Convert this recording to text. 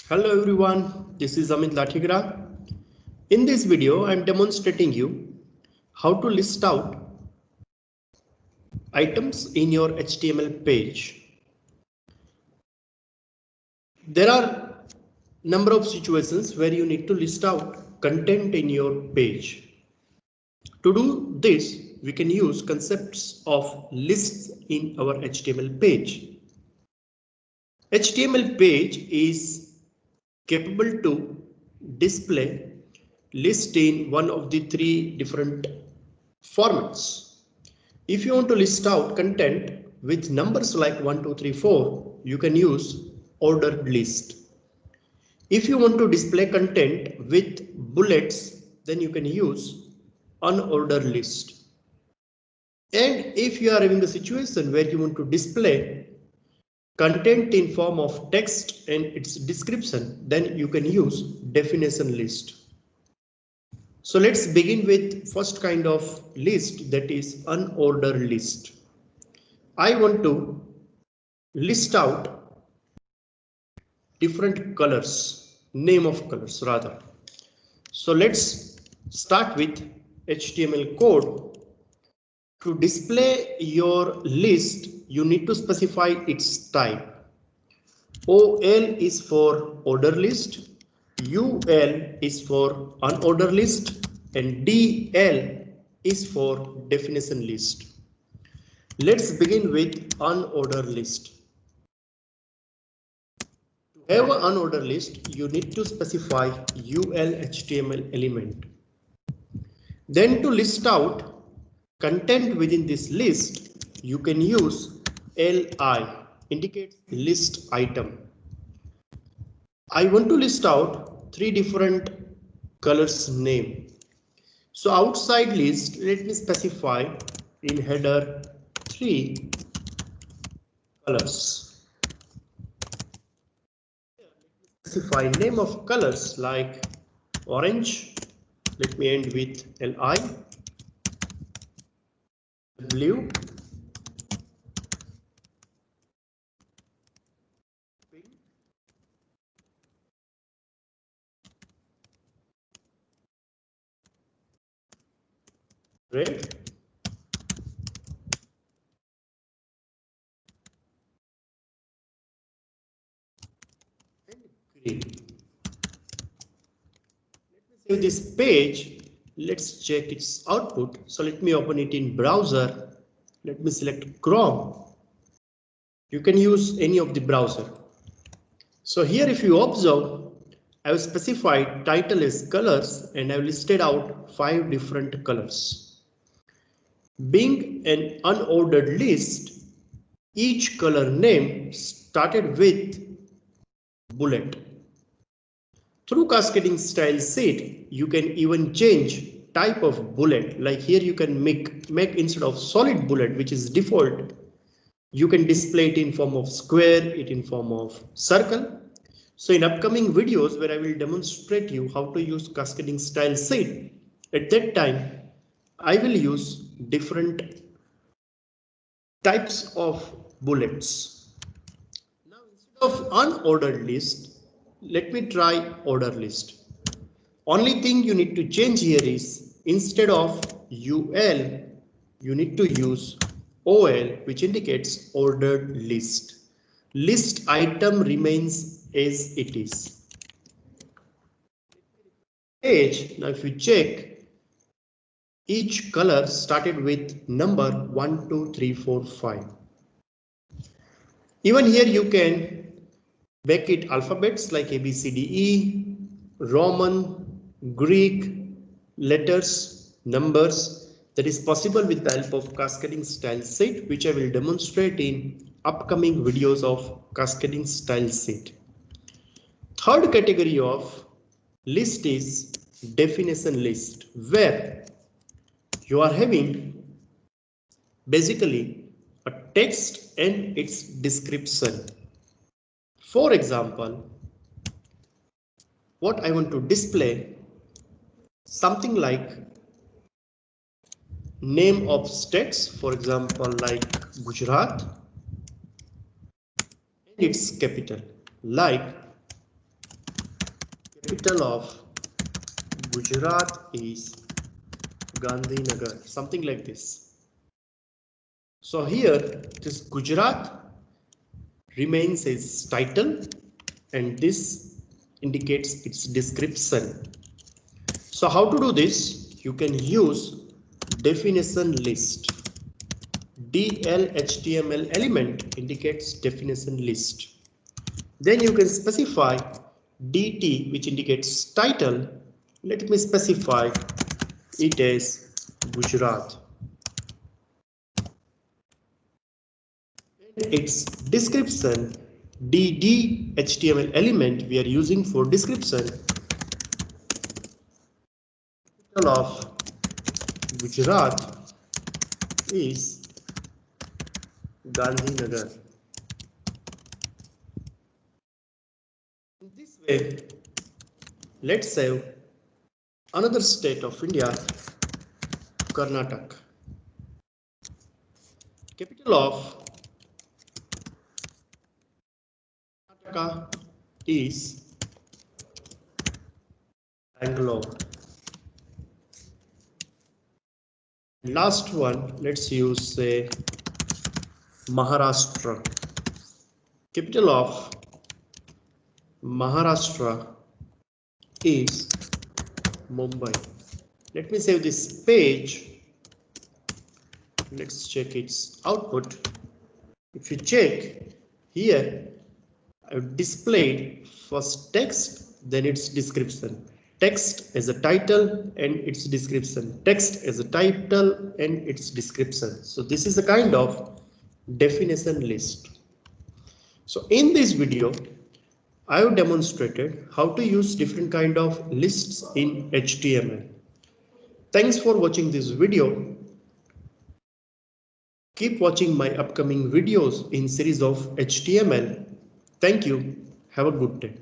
Hello everyone, this is Amit Lathigra. In this video, I am demonstrating you how to list out items in your HTML page. There are number of situations where you need to list out content in your page. To do this, we can use concepts of lists in our HTML page. HTML page is capable to display list in one of the three different formats. If you want to list out content with numbers like 1, 2, 3, 4, you can use ordered list. If you want to display content with bullets, then you can use unordered list. And if you are having a situation where you want to display content in form of text and its description, then you can use definition list. So let's begin with first kind of list, that is unordered list. I want to list out different colors, name of colors rather. So let's start with HTML code. To display your list, you need to specify its type. OL is for order list, UL is for unordered list, and DL is for definition list. Let's begin with unordered list. To have an unordered list, you need to specify UL HTML element. Then to list out content within this list, you can use LI, indicates list item. I want to list out three different colors name. So outside list, let me specify in header 3 colors. Specify name of colors like orange. Let me end with LI. Blue. Pink. Red. And green. Let me save this page. Let's check its output. So let me open it in browser. Let me select Chrome. You can use any of the browser. So here if you observe, I have specified title as colors and I have listed out 5 different colors. Being an unordered list, each color name started with bullet. Through cascading style sheet, you can even change type of bullet. Like here you can make instead of solid bullet, which is default, you can display it in form of square, it in form of circle. So in upcoming videos where I will demonstrate you how to use cascading style sheet, at that time I will use different types of bullets. Now instead of unordered list, let me try order list. Only thing you need to change here is instead of UL, you need to use OL, which indicates ordered list. List item remains as it is. Page, now if you check, each color started with number 1, 2, 3, 4, 5. Even here you can make it alphabets like A, B, C, D, E, Roman, Greek, letters, numbers. That is possible with the help of cascading style sheet, which I will demonstrate in upcoming videos of cascading style sheet. Third category of list is definition list, where you are having basically a text and its description. For example, what I want to display, something like name of states, for example, like Gujarat, and its capital, like capital of Gujarat is Gandhinagar, something like this. So here this Gujarat remains its title and this indicates its description. So how to do this? You can use definition list. DL-HTML element indicates definition list. Then you can specify DT, which indicates title. Let me specify it as Gujarat. And its description, DD HTML element we are using for description. Capital of Gujarat is Gandhinagar. In this way, let's save another state of India, Karnataka. Capital of Karnataka is Bangalore. Last one, let's use say Maharashtra. Capital of Maharashtra is Mumbai. Let me save this page. Let's check its output. If you check here, I've displayed first text, then its description. Text as a title and its description. Text as a title and its description. So this is a kind of definition list. So in this video, I have demonstrated how to use different kind of lists in HTML. Thanks for watching this video. Keep watching my upcoming videos in series of HTML. Thank you. Have a good day.